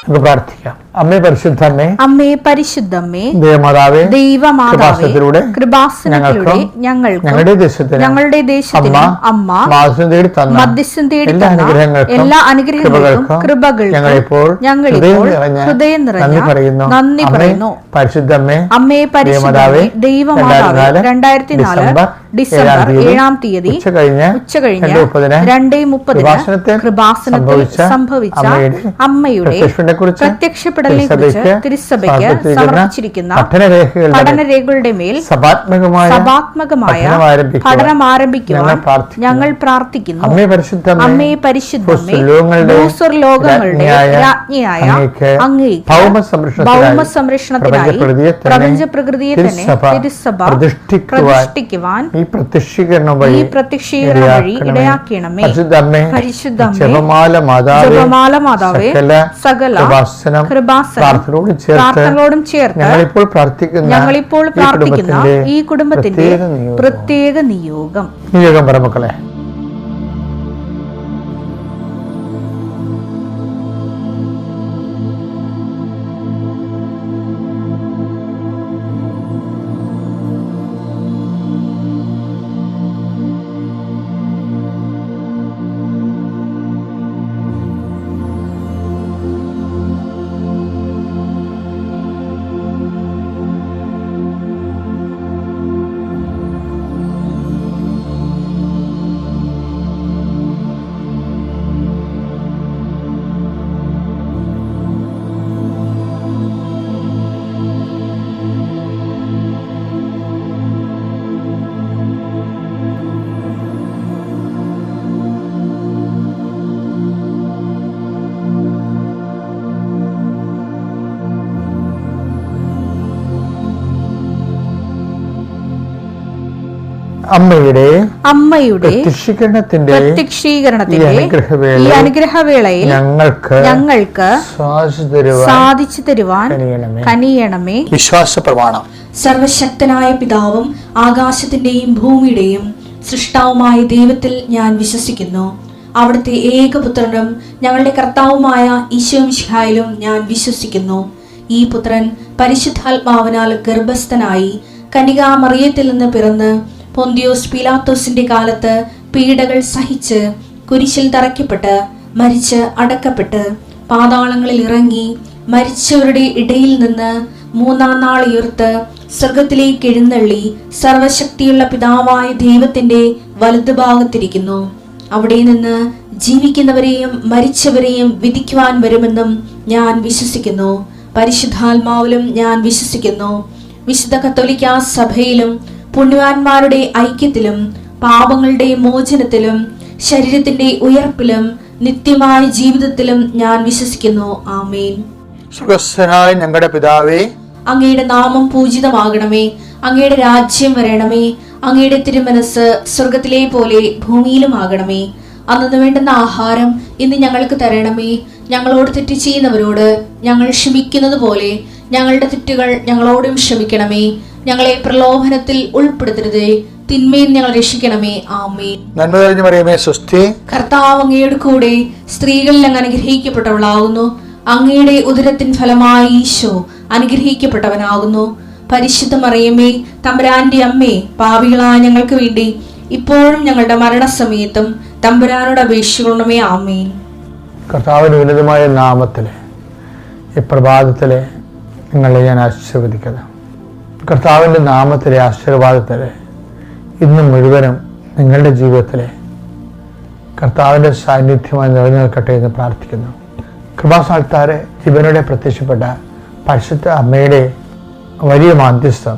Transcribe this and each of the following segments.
നമുക്ക് പ്രാർത്ഥിക്കാം. അമ്മേ പരിശുദ്ധമ്മേ, അമ്മേ പരിശുദ്ധമ്മേ, ദൈവമാതാവേ, ദൈവമാതാവേ, കൃപാസനത്തിലൂടെ ഞങ്ങളുടെ ദേശത്തിന് അമ്മ മധ്യസ്ഥം തേടി എല്ലാ അനുഗ്രഹങ്ങൾക്കും കൃപകൾക്കും ഞങ്ങളിപ്പോൾ ഹൃദയം നിറഞ്ഞ നന്ദി പറയുന്നു. പരിശുദ്ധമ്മേ, അമ്മേ പരിശുദ്ധമേ, ദൈവമാതാവേ, 2004 ഡിസംബർ 7-ാം തീയതി ഉച്ചകഴിഞ്ഞ് 2:30 കൃപാസനത്തിൽ സംഭവിച്ച അമ്മയുടെ പ്രത്യക്ഷപ്പെടലിനെ കുറിച്ച് തിരുസഭയ്ക്ക് സമർപ്പിച്ചിരിക്കുന്ന പഠനരേഖകളുടെ മേൽ സഭാത്മകമായ പഠനം ആരംഭിക്കുവാൻ ഞങ്ങൾ പ്രാർത്ഥിക്കുന്നു. അമ്മേ പരിശുദ്ധമേ, ഭൂസ്വർലോകങ്ങളുടെ രാജ്ഞിയായ അങ്ങേക്ക് ഭൗമസംരക്ഷണത്തിനായി പ്രപഞ്ച പ്രകൃതിയെ തന്നെ തിരുസഭ പ്രതിഷ്ഠിക്കുവാൻ ഈ പ്രത്യക്ഷീകരണം വഴി ഇടയാക്കണമേ. പരിശുദ്ധമേ, ജപമാല മാതാവേ, സകല പ്രാർത്ഥനകളോടും ചേർത്ത് ഞങ്ങളിപ്പോൾ പ്രാർത്ഥിക്കുന്ന ഈ കുടുംബത്തിന്റെ പ്രത്യേക നിയോഗം മക്കളെ. അമ്മയുടെ പ്രത്യക്ഷീകരണത്തിന്റെ ഈ അനുഗ്രഹവേളയിൽ ഞങ്ങൾക്ക് സാധിച്ചു തരുവാൻ കനിയണമേ. വിശ്വാസ പ്രമാണം. സർവശക്തനായ പിതാവും ആകാശത്തിന്റെയും ഭൂമിയുടെയും സൃഷ്ടാവുമായ ദൈവത്തിൽ ഞാൻ വിശ്വസിക്കുന്നു. അവിടുത്തെ ഏകപുത്രനും ഞങ്ങളുടെ കർത്താവുമായ ഈശോമിശിഹായിലും ഞാൻ വിശ്വസിക്കുന്നു. ഈ പുത്രൻ പരിശുദ്ധാത്മാവിനാൽ ഗർഭസ്ഥനായി കന്യകാമറിയത്തിൽ നിന്ന് പിറന്ന് പൊന്തിയോസ് പീലാത്തോസിന്റെ കാലത്ത് പീഡകൾ സഹിച്ച് കുരിശിൽ തറയ്ക്കപ്പെട്ട് മരിച്ച് അടക്കപ്പെട്ട് പാതാളങ്ങളിൽ ഇറങ്ങി മരിച്ചവരുടെ ഇടയിൽ നിന്ന് 3-ാം നാൾ ഉയർത്ത് സ്വർഗത്തിലേക്ക് എഴുന്നള്ളി സർവശക്തിയുള്ള പിതാവായ ദൈവത്തിന്റെ വലതുഭാഗത്തിരിക്കുന്നു. അവിടെ നിന്ന് ജീവിക്കുന്നവരെയും മരിച്ചവരെയും വിധിക്കുവാൻ വരുമെന്നും ഞാൻ വിശ്വസിക്കുന്നു. പരിശുദ്ധാത്മാവിലും ഞാൻ വിശ്വസിക്കുന്നു. വിശുദ്ധ കത്തോലിക്കാ സഭയിലും പുണ്യവാന്മാരുടെ ഐക്യത്തിലും പാപങ്ങളുടെ മോചനത്തിലും ശരീരത്തിന്റെ ഉയർപ്പിലും നിത്യമായ ജീവിതത്തിലും ഞാൻ വിശ്വസിക്കുന്നു. ആമേൻ. സ്വർഗ്ഗസ്ഥനായ ഞങ്ങളുടെ പിതാവേ, അങ്ങയുടെ നാമം പൂജിതമാകണമേ. അങ്ങയുടെ രാജ്യം വരണമേ. അങ്ങയുടെ തിരുമനസ് സ്വർഗത്തിലെ പോലെ ഭൂമിയിലും ആകണമേ. അന്നു വേണ്ടുന്ന ആഹാരം ഇന്ന് ഞങ്ങൾക്ക് തരണമേ. ഞങ്ങളോട് തെറ്റ് ചെയ്യുന്നവരോട് ഞങ്ങൾ ക്ഷമിക്കുന്നത് പോലെ ഞങ്ങളുടെ തെറ്റുകൾ ഞങ്ങളോടും ക്ഷമിക്കണമേ. ഞങ്ങളെ പ്രലോഭനത്തിൽ ഉൾപ്പെടുത്തരുതേ, തിന്മയിൽ ഞങ്ങൾ രക്ഷിക്കണമേ. ആമേൻ. നന്മ നിറഞ്ഞ മറിയമേ, സ്വസ്തി. കർത്താവ് അങ്ങയുടെ കൂടെ സ്ത്രീകളിൽ അങ്ങ് അനുഗ്രഹിക്കപ്പെട്ടവളാകുന്നു. അങ്ങയുടെ ഉദരത്തിൻ ഫലമായി ഈശോ അനുഗ്രഹിക്കപ്പെട്ടവനാകുന്നു. പരിശുദ്ധ മറിയമേ, തമ്പുരാന്റെ അമ്മേ, പാപികളായ ഞങ്ങൾക്ക് വേണ്ടി ഇപ്പോഴും ഞങ്ങളുടെ മരണസമയത്തും തമ്പുരാനോട് അപേക്ഷിക്കണമേ. ആമേൻ. കർത്താവിന്റെ ഉന്നതമായ നാമത്തിലെ ഈ പ്രഭാതത്തിലെ നിങ്ങളെ ഞാൻ ആശീർവദിക്കുന്നു. കർത്താവിൻ്റെ നാമത്തിലെ ആശീർവാദത്തിലെ ഇന്ന് മുഴുവനും നിങ്ങളുടെ ജീവിതത്തിലെ കർത്താവിൻ്റെ സാന്നിധ്യമായി നിറഞ്ഞു നിൽക്കട്ടെ എന്ന് പ്രാർത്ഥിക്കുന്നു. കൃപാസ്ഥാനത്താരെ ജീവനോടെ പ്രത്യക്ഷപ്പെട്ട പരിശുദ്ധ അമ്മയുടെ വലിയ മാധ്യസ്ഥം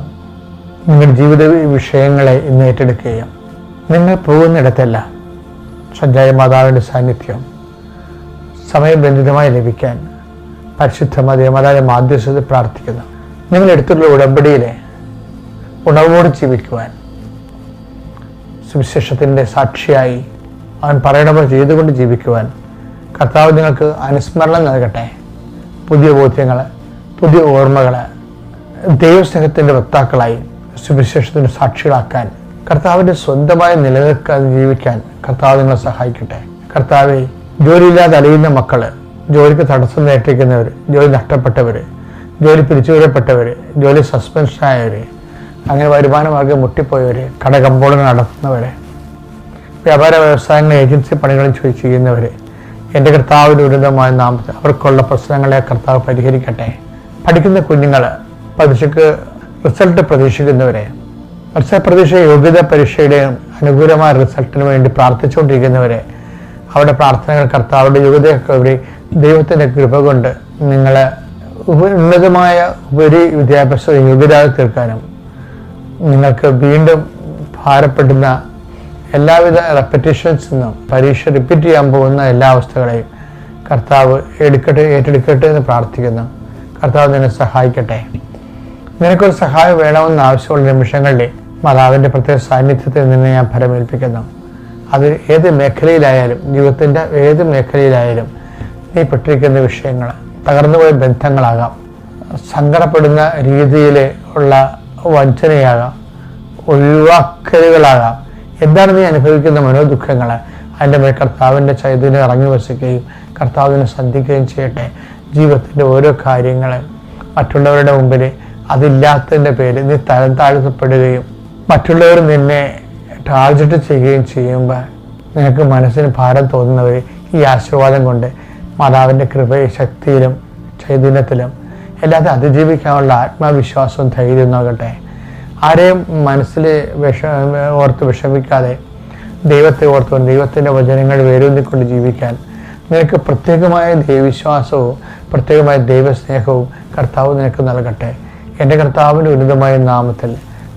നിങ്ങളുടെ ജീവിത വിഷയങ്ങളെ ഇന്ന് ഏറ്റെടുക്കുകയും നിങ്ങൾ പോകുന്നിടത്തെല്ലാം സഞ്ചാരി മാതാവിൻ്റെ സാന്നിധ്യം സമയബന്ധിതമായി ലഭിക്കാൻ പരിശുദ്ധ മാതാവിൻ്റെ മാധ്യസ്ഥത പ്രാർത്ഥിക്കുന്നു. നിങ്ങളെടുത്തുള്ള ഉടമ്പടിയിലെ ഉണർവോട് ജീവിക്കുവാൻ സുവിശേഷത്തിൻ്റെ സാക്ഷിയായി അവൻ പറയണവർ ചെയ്തുകൊണ്ട് ജീവിക്കുവാൻ കർത്താവ് നിങ്ങൾക്ക് അനുസ്മരണം നൽകട്ടെ. പുതിയ ബോധ്യങ്ങൾ, പുതിയ ഓർമ്മകൾ, ദൈവസ്നേഹത്തിൻ്റെ വക്താക്കളായി സുവിശേഷത്തിൻ്റെ സാക്ഷികളാക്കാൻ കർത്താവിൻ്റെ സ്വന്തമായി നിലനിൽക്കാൻ ജീവിക്കാൻ കർത്താവ് നിങ്ങളെ സഹായിക്കട്ടെ. കർത്താവെ, ജോലിയില്ലാതെ അലയുന്ന മക്കൾ ജോലിക്ക് തടസ്സം നേരിട്ടിരിക്കുന്നവർ, ജോലി നഷ്ടപ്പെട്ടവർ, ജോലി പിരിച്ചുവിടപ്പെട്ടവർ, ജോലി സസ്പെൻഷനായവർ, അങ്ങനെ വരുമാന മാർഗ്ഗം മുട്ടിപ്പോയവർ, കടകമ്പോളങ്ങൾ നടത്തുന്നവർ, വ്യാപാര വ്യവസായങ്ങൾ ഏജൻസി പണികളും ചെയ്യുന്നവർ, എൻ്റെ കർത്താവിൻ്റെ ഉന്നതമായ നാമത്തിൽ അവർക്കുള്ള പ്രശ്നങ്ങളെ കർത്താവ് പരിഹരിക്കട്ടെ. പഠിക്കുന്ന കുഞ്ഞുങ്ങൾ, പരീക്ഷയ്ക്ക് റിസൾട്ട് പ്രതീക്ഷിക്കുന്നവരെ, പ്രതീക്ഷ യോഗ്യതാ പരീക്ഷയുടെയും അനുകൂലമായ റിസൾട്ടിന് വേണ്ടി പ്രാർത്ഥിച്ചുകൊണ്ടിരിക്കുന്നവരെ, അവരുടെ പ്രാർത്ഥനകൾ കർത്താവിൻ്റെ യോഗ്യതയൊക്കെ ഉപരി ദൈവത്തിൻ്റെ കൃപ കൊണ്ട് നിങ്ങളെ ഉന്നതമായ ഉപരി വിദ്യാഭ്യാസ യോഗ്യരായി തീർക്കാനും നിങ്ങൾക്ക് വീണ്ടും ഭാരപ്പെടുന്ന എല്ലാവിധ റെപ്പറ്റീഷൻസിൽ നിന്നും പരീക്ഷ റിപ്പീറ്റ് ചെയ്യാൻ പോകുന്ന എല്ലാ അവസ്ഥകളെയും കർത്താവ് ഏറ്റെടുക്കട്ടെ എന്ന് പ്രാർത്ഥിക്കുന്നു. കർത്താവ് നിന്നെ സഹായിക്കട്ടെ. നിനക്കൊരു സഹായം വേണമെന്ന് ആവശ്യമുള്ള നിമിഷങ്ങളിൽ മാതാവിൻ്റെ പ്രത്യേക സാന്നിധ്യത്തിൽ നിന്ന് ഞാൻ ഫലമേൽപ്പിക്കുന്നു. അത് ഏത് മേഖലയിലായാലും, ജീവിതത്തിൻ്റെ ഏത് മേഖലയിലായാലും നീ പെട്ടിരിക്കുന്ന വിഷയങ്ങൾ, തകർന്നുപോയ ബന്ധങ്ങളാകാം, സങ്കടപ്പെടുന്ന രീതിയിൽ ഉള്ള വഞ്ചനയാകാം, ഒഴിവാക്കലുകളാകാം, എന്താണ് നീ അനുഭവിക്കുന്ന മനോദുഃഖങ്ങൾ, അതിൻ്റെ മേൽ കർത്താവിൻ്റെ ചൈതന്യം ഇറങ്ങി വസിക്കുകയും കർത്താവിനെ സന്ധിക്കുകയും ചെയ്യട്ടെ. ജീവിതത്തിൻ്റെ ഓരോ കാര്യങ്ങൾ മറ്റുള്ളവരുടെ മുമ്പിൽ അതില്ലാത്തതിൻ്റെ പേരിൽ നീ തരം താഴ്ത്തപ്പെടുകയും മറ്റുള്ളവർ നിന്നെ ടാർഗറ്റ് ചെയ്യുകയും ചെയ്യുമ്പോൾ നിനക്ക് മനസ്സിന് ഭാരം തോന്നുന്നവർ ഈ ആശീർവാദം കൊണ്ട് മാതാവിൻ്റെ കൃപയും ശക്തിയിലും ചൈതന്യത്തിലും എല്ലാത്തിനും അതിജീവിക്കാനുള്ള ആത്മവിശ്വാസവും ധൈര്യം നോക്കട്ടെ. ആരെയും മനസ്സിൽ ഓർത്ത് വിഷമിക്കാതെ ദൈവത്തെ ഓർത്ത് ദൈവത്തിൻ്റെ വചനങ്ങൾ വേരൂന്നിക്കൊണ്ട് ജീവിക്കാൻ നിനക്ക് പ്രത്യേകമായ ദൈവവിശ്വാസവും പ്രത്യേകമായ ദൈവസ്നേഹവും കർത്താവ് നിനക്ക് നൽകട്ടെ. എൻ്റെ കർത്താവിൻ്റെ ഉന്നതമായ നാമത്തിൽ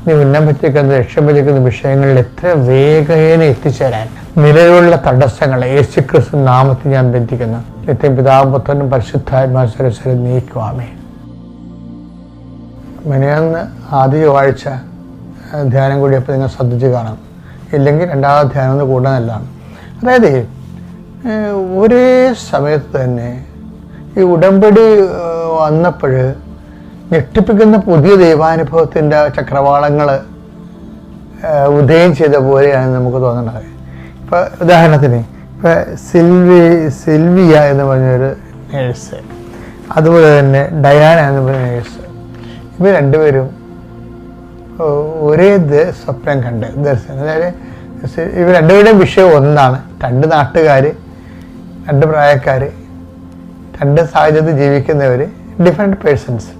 നീ ഉന്നമിച്ചിരിക്കുന്ന ലക്ഷ്യമിരിക്കുന്ന വിഷയങ്ങളിൽ എത്ര വേഗേന എത്തിച്ചേരാൻ നിലവിലുള്ള തടസ്സങ്ങളെ യേശുക്രിസ്തു നാമത്തിൽ ഞാൻ ബന്ധിക്കുന്നു. നിത്യം പിതാവും പുത്രനും പരിശുദ്ധാത്മാവെ നീക്കുവാമേ. മെനയാന്ന് ആദ്യ ചൊവ്വാഴ്ച ധ്യാനം കൂടിയപ്പോൾ നിങ്ങൾ ശ്രദ്ധിച്ച് കാണാം. ഇല്ലെങ്കിൽ രണ്ടാമത്തെ ധ്യാനം ഒന്ന് കൂടാൻ നല്ലതാണ്. അതായത് ഒരേ സമയത്ത് തന്നെ ഈ ഉടമ്പടി വന്നപ്പോൾ ഞെട്ടിപ്പിക്കുന്ന പുതിയ ദൈവാനുഭവത്തിൻ്റെ ചക്രവാളങ്ങൾ ഉദയം ചെയ്ത പോലെയാണ് നമുക്ക് തോന്നുന്നത്. ഇപ്പോൾ ഉദാഹരണത്തിന് ഇപ്പോൾ സിൽവിയ എന്ന് പറഞ്ഞൊരു നേഴ്സ്, അതുപോലെ തന്നെ ഡയാന എന്ന് പറഞ്ഞ നേഴ്സ്, ഇവർ രണ്ടുപേരും ഒരേ സ്വപ്നം കണ്ട് ദർശനം. അതായത് ഇവർ രണ്ടുപേരുടെയും വിഷയം ഒന്നാണ്. രണ്ട് നാട്ടുകാർ, രണ്ട് പ്രായക്കാർ, രണ്ട് സാഹചര്യത്തിൽ ജീവിക്കുന്നവർ, ഡിഫറെൻറ്റ് പേഴ്സൺസ്,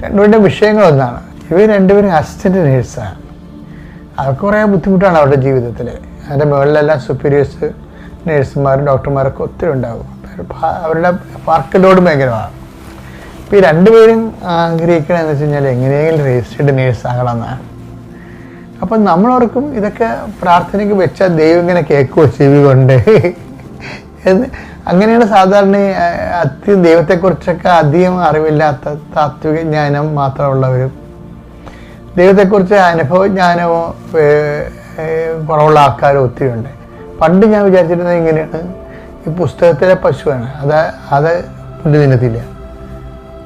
രണ്ടുപേരുടെ വിഷയങ്ങൾ ഒന്നാണ്. ഇവർ രണ്ടുപേരും അസിസ്റ്റൻറ്റ് നേഴ്സാണ്. അവർക്ക് കുറേ ബുദ്ധിമുട്ടാണ് അവരുടെ ജീവിതത്തിൽ. അതിൻ്റെ മുകളിലെല്ലാം സുപ്പീരിയേഴ്സ്, നേഴ്സുമാരും ഡോക്ടർമാരൊക്കെ ഒത്തിരി ഉണ്ടാകും. അവരുടെ വർക്ക് ലോഡ് ഭയങ്കരമാണ്. ഇപ്പോൾ ഈ രണ്ടുപേരും ആഗ്രഹിക്കണമെന്ന് വെച്ച് കഴിഞ്ഞാൽ എങ്ങനെയെങ്കിലും രജിസ്റ്റേർഡ് നേഴ്സ് ആകണമെന്നാണ്. അപ്പം നമ്മളോർക്കും ഇതൊക്കെ പ്രാർത്ഥനയ്ക്ക് വെച്ചാൽ ദൈവം ഇങ്ങനെ കേൾക്കുമോ ചെവി കൊണ്ട് എന്ന്. അങ്ങനെയാണ് സാധാരണ ദൈവത്തെക്കുറിച്ചൊക്കെ അധികം അറിവില്ലാത്ത താത്വിക ജ്ഞാനം മാത്രമുള്ളവരും ദൈവത്തെക്കുറിച്ച് അനുഭവജ്ഞാനമോ കുറവുള്ള ആൾക്കാരും ഒത്തിരി ഉണ്ട്. പണ്ട് ഞാൻ വിചാരിച്ചിരുന്നത് ഇങ്ങനെയാണ്, ഈ പുസ്തകത്തിലെ പശുവാണ്, അത് തിന്നത്തില്ല.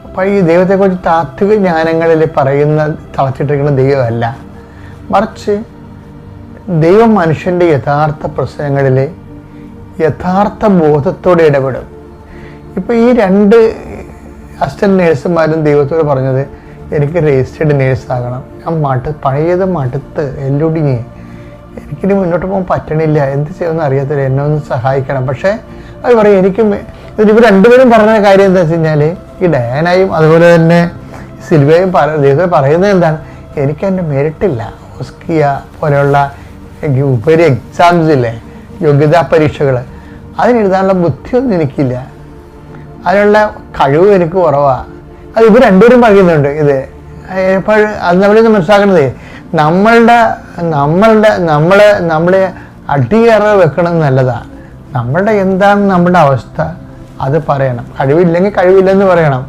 അപ്പം ഈ ദൈവത്തെക്കുറിച്ച് താത്വിക ജ്ഞാനങ്ങളിൽ പറയുന്ന തളച്ചിട്ടിരിക്കുന്ന ദൈവമല്ല, മറിച്ച് ദൈവം മനുഷ്യൻ്റെ യഥാർത്ഥ പ്രശ്നങ്ങളിൽ യഥാർത്ഥ ബോധത്തോടെ ഇടപെടും. ഇപ്പോൾ ഈ രണ്ട് അസിസ്റ്റന്റ് നേഴ്സുമാരും ദൈവത്തോട് പറഞ്ഞത് എനിക്ക് രജിസ്റ്റേർഡ് നേഴ്സാകണം, ഞാൻ പഴയത് മടുത്ത് എല്ലൊടിഞ്ഞ് എനിക്കിനി മുന്നോട്ട് പോകാൻ പറ്റണില്ല, എന്ത് ചെയ്യുമെന്ന് അറിയത്തില്ല, എന്നെ ഒന്ന് സഹായിക്കണം. പക്ഷേ അത് പറയും എനിക്കും. ഇവർ രണ്ടുപേരും പറഞ്ഞ കാര്യം എന്താ വെച്ച് കഴിഞ്ഞാൽ, ഈ ഡയാനയും അതുപോലെ തന്നെ സിൽവയും ദൈവത്തോട് പറയുന്നത് എന്താണ്, എനിക്ക് എൻ്റെ മെറിറ്റില്ല, ഓസ്കിയ പോലെയുള്ള ഉപരി എക്സാംസ് ഇല്ലേ, യോഗ്യതാ പരീക്ഷകൾ, അതിനെഴുതാനുള്ള ബുദ്ധിയൊന്നും എനിക്കില്ല, അതിനുള്ള കഴിവ് എനിക്ക് കുറവാണ്. അത് ഇവർ രണ്ടുപേരും പറയുന്നുണ്ട്. ഇത് എപ്പോഴും അത് നമ്മളിന്ന് മനസ്സിലാക്കുന്നത് നമ്മളെ അടിയേറെ വെക്കണം നല്ലതാണ്. നമ്മളുടെ എന്താണ് നമ്മുടെ അവസ്ഥ അത് പറയണം. കഴിവില്ലെങ്കിൽ കഴിവില്ലെന്ന് പറയണം.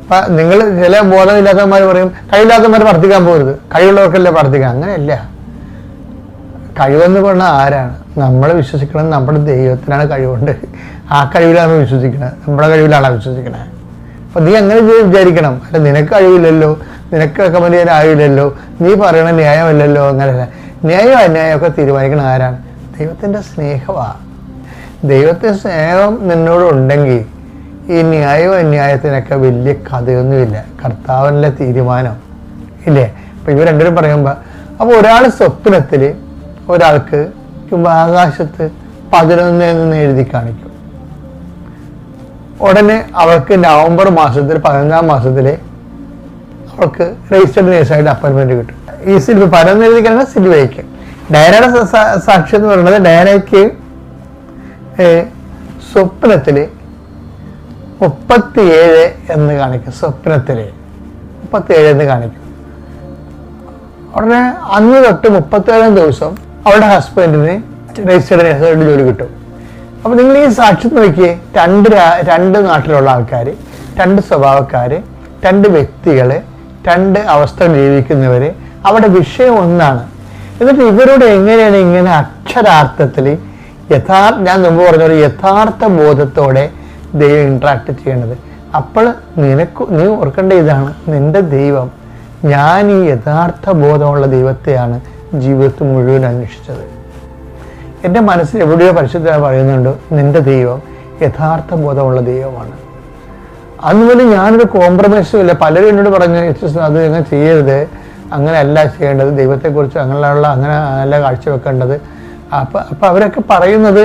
അപ്പം നിങ്ങൾ ചില ബോധമില്ലാത്തവന്മാർ പറയും കഴിവില്ലാത്തവന്മാർ പ്രാർത്ഥിക്കാൻ പോകരുത്, കഴിവുള്ളവർക്കല്ലേ പ്രാർത്ഥിക്കാം. അങ്ങനെയല്ല. കഴിവെന്ന് പറഞ്ഞാൽ ആരാണ്? നമ്മൾ വിശ്വസിക്കണം നമ്മുടെ ദൈവത്തിനാണ് കഴിവുണ്ട്. ആ കഴിവിലാണ് വിശ്വസിക്കുന്നത്, നമ്മുടെ കഴിവിലാണ് വിശ്വസിക്കണത്. അപ്പം നീ അങ്ങനെ വിചാരിക്കണം. അല്ല നിനക്ക് കഴിവില്ലല്ലോ, നിനക്ക് റെക്കമെൻഡ് ചെയ്യാൻ ആവില്ലല്ലോ, നീ പറയണ ന്യായമല്ലല്ലോ. അങ്ങനെയല്ല. ന്യായം അന്യായമൊക്കെ തീരുമാനിക്കണം ആരാണ്? ദൈവത്തിൻ്റെ സ്നേഹമാണ്. ദൈവത്തിൻ്റെ സ്നേഹം നിന്നോട് ഉണ്ടെങ്കിൽ ഈ ന്യായവും അന്യായത്തിനൊക്കെ വലിയ കഥയൊന്നുമില്ല, കർത്താവിൻ്റെ തീരുമാനം ഇല്ലേ. അപ്പം ഇവർ രണ്ടുപേരും പറയുമ്പോൾ അപ്പോൾ ഒരാൾ സ്വപ്നത്തിൽ ഒരാൾക്ക് ആകാശത്ത് 11 എന്ന് എഴുതി കാണിക്കും. ഉടനെ അവൾക്ക് നവംബർ മാസത്തിൽ 11-ാം മാസത്തിൽ അവൾക്ക് രജിസ്റ്റർഡ് നേഴ്സായിട്ട് അപ്പോയിൻമെൻറ്റ് കിട്ടും. ഈ സിൽവ 11 എഴുതി കഴിഞ്ഞാൽ സിൽവയ്ക്ക്. ഡയനയുടെ സാക്ഷി എന്ന് പറയുന്നത് ഡയനയ്ക്ക് സ്വപ്നത്തിൽ 37 എന്ന് കാണിക്കും. സ്വപ്നത്തിൽ 37 എന്ന് കാണിക്കും. ഉടനെ അന്ന് തൊട്ട് 37 ദിവസം അവളുടെ ഹസ്ബൻഡിന് രജിസ്റ്റർഡ് നേഴ്സായിട്ട് ജോലി കിട്ടും. അപ്പോൾ നിങ്ങൾ ഈ സാക്ഷ്യം നോക്കിയേ, രണ്ട് നാട്ടിലുള്ള ആൾക്കാർ, 2 സ്വഭാവക്കാർ, 2 വ്യക്തികൾ, 2 അവസ്ഥകൾ ജീവിക്കുന്നവർ, അവിടെ വിഷയം ഒന്നാണ്. എന്നിട്ട് ഇവരോട് എങ്ങനെയാണ് ഇങ്ങനെ അക്ഷരാർത്ഥത്തിൽ ഞാൻ മുമ്പ് പറഞ്ഞൊരു യഥാർത്ഥ ബോധത്തോടെ ദൈവം ഇൻട്രാക്ട് ചെയ്യേണ്ടത്. അപ്പോൾ നീ ഓർക്കേണ്ട ഇതാണ്, നിന്റെ ദൈവം, ഞാൻ ഈ യഥാർത്ഥ ബോധമുള്ള ദൈവത്തെയാണ് ജീവിതത്തിൽ മുഴുവൻ അന്വേഷിച്ചത്. എൻ്റെ മനസ്സിൽ എവിടെയോ പരിശുദ്ധമായി പറയുന്നുണ്ട്, നിന്റെ ദൈവം യഥാർത്ഥ ബോധമുള്ള ദൈവമാണ്. അതുപോലെ ഞാനൊരു കോംപ്രമൈസും ഇല്ല. പലരും എന്നോട് പറഞ്ഞു, അത് അങ്ങനെ ചെയ്യരുത്, അങ്ങനെയല്ല ചെയ്യേണ്ടത്, ദൈവത്തെക്കുറിച്ച് അങ്ങനെ അല്ല കാഴ്ചവെക്കേണ്ടത്. അപ്പം അവരൊക്കെ പറയുന്നത്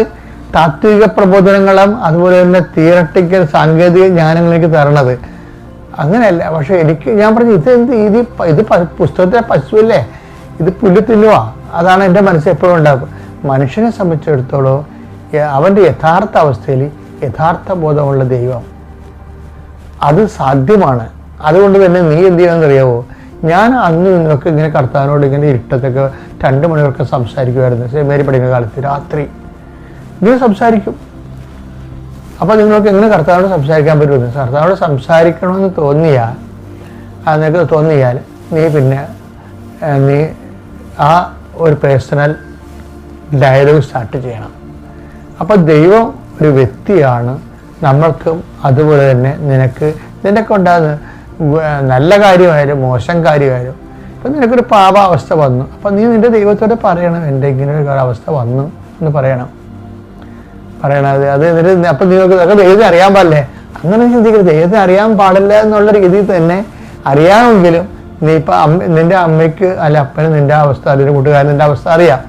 താത്വിക പ്രബോധനങ്ങളും അതുപോലെ തന്നെ തിയറട്ടിക്കൽ സാങ്കേതിക ജ്ഞാനങ്ങളിലേക്ക് തരണത് അങ്ങനെയല്ല. പക്ഷെ ഞാൻ പറഞ്ഞു, ഇത് പുസ്തകത്തിലെ പശുവല്ലേ, ഇത് പുല്ല് തിന്നുവാ. അതാണ് എൻ്റെ മനസ്സിൽ എപ്പോഴും ഉണ്ടാകും. മനുഷ്യനെ സംബന്ധിച്ചിടത്തോളം അവൻ്റെ യഥാർത്ഥ അവസ്ഥയിൽ യഥാർത്ഥ ബോധമുള്ള ദൈവം അത് സാധ്യമാണ്. അതുകൊണ്ട് തന്നെ നീ എന്ത് ചെയ്യാമെന്നറിയാവോ, ഞാൻ അന്ന് നിങ്ങൾക്ക് ഇങ്ങനെ കർത്താവിനോട് ഇങ്ങനെ ഇരുട്ടത്തൊക്കെ 2 മണിവരെയൊക്കെ സംസാരിക്കുമായിരുന്നു. സെമിനാരി പഠിക്കുന്ന കാലത്ത് രാത്രി ഇങ്ങനെ സംസാരിക്കും. അപ്പോൾ നിങ്ങൾക്ക് എങ്ങനെ കർത്താവിനോട് സംസാരിക്കാൻ പറ്റുമെന്ന്, കർത്താവിനോട് സംസാരിക്കണമെന്ന് നിനക്ക് തോന്നിയാൽ നീ ആ ഒരു പേഴ്സണൽ ഡയലോഗ് സ്റ്റാർട്ട് ചെയ്യണം. അപ്പോൾ ദൈവം ഒരു വ്യക്തിയാണ്, നമ്മൾക്കും അതുപോലെ തന്നെ നിനക്ക് ഉണ്ടാകുന്ന നല്ല കാര്യമായാലും മോശം കാര്യമായാലും. ഇപ്പം നിനക്കൊരു പാപാവസ്ഥ വന്നു, അപ്പം നീ നിൻ്റെ ദൈവത്തോട് പറയണം, എൻ്റെ ഇങ്ങനെ ഒരു അവസ്ഥ വന്നു എന്ന് പറയണത്. അത് എന്നിട്ട് അപ്പം നിങ്ങൾക്ക് ദൈവത്തെ അറിയാൻ പാടില്ലേ, അങ്ങനെ ചിന്തിക്കരുത്. ദൈവത്തെ അറിയാൻ പാടില്ല എന്നുള്ള രീതിയിൽ തന്നെ അറിയാമെങ്കിലും നീ ഇപ്പം നിൻ്റെ അമ്മയ്ക്ക് അല്ല അപ്പന് നിൻ്റെ അവസ്ഥ, അല്ലെങ്കിൽ കൂട്ടുകാരൻ നിൻ്റെ അവസ്ഥ അറിയാം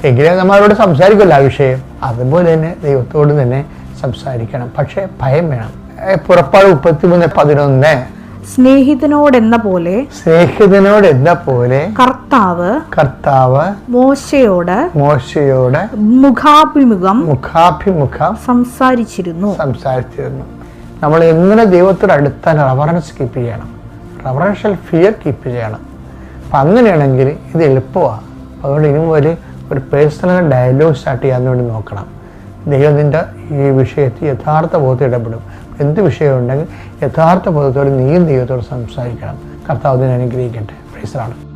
എങ്കിലും നമ്മളോട് സംസാരിക്കില്ല ആ വിഷയം. അതുപോലെ തന്നെ ദൈവത്തോട് തന്നെ സംസാരിക്കണം, പക്ഷേ ഭയം വേണം. പുറപ്പാട് 33:11 സ്നേഹിതനോടെന്ന പോലെ കർത്താവ് മോശയോട് മുഖാഭിമുഖം സംസാരിച്ചിരുന്നു. നമ്മൾ എങ്ങനെ ദൈവത്തോട് അടുത്താൽ റവറൻസ് കീപ്പ് ചെയ്യണം, റവറൻഷ്യൽ ഫിയർ കീപ്പ് ചെയ്യണം. അപ്പം അങ്ങനെയാണെങ്കിൽ ഇത് എളുപ്പമാണ്. അതുകൊണ്ട് ഇനി ഒരു പേഴ്സണൽ ഡയലോഗ് സ്റ്റാർട്ട് ചെയ്യാൻ വേണ്ടി നോക്കണം. ദൈവത്തിൻ്റെ ഈ വിഷയത്തിൽ യഥാർത്ഥ ബോധത്തിൽ ഇടപെടും. എന്ത് വിഷയം ഉണ്ടെങ്കിൽ യഥാർത്ഥ ബോധത്തോടെ നീയും ദൈവത്തോട് സംസാരിക്കണം. കർത്താവ് അതിനെ അനുഗ്രഹിക്കട്ടെ. Praise the Lord.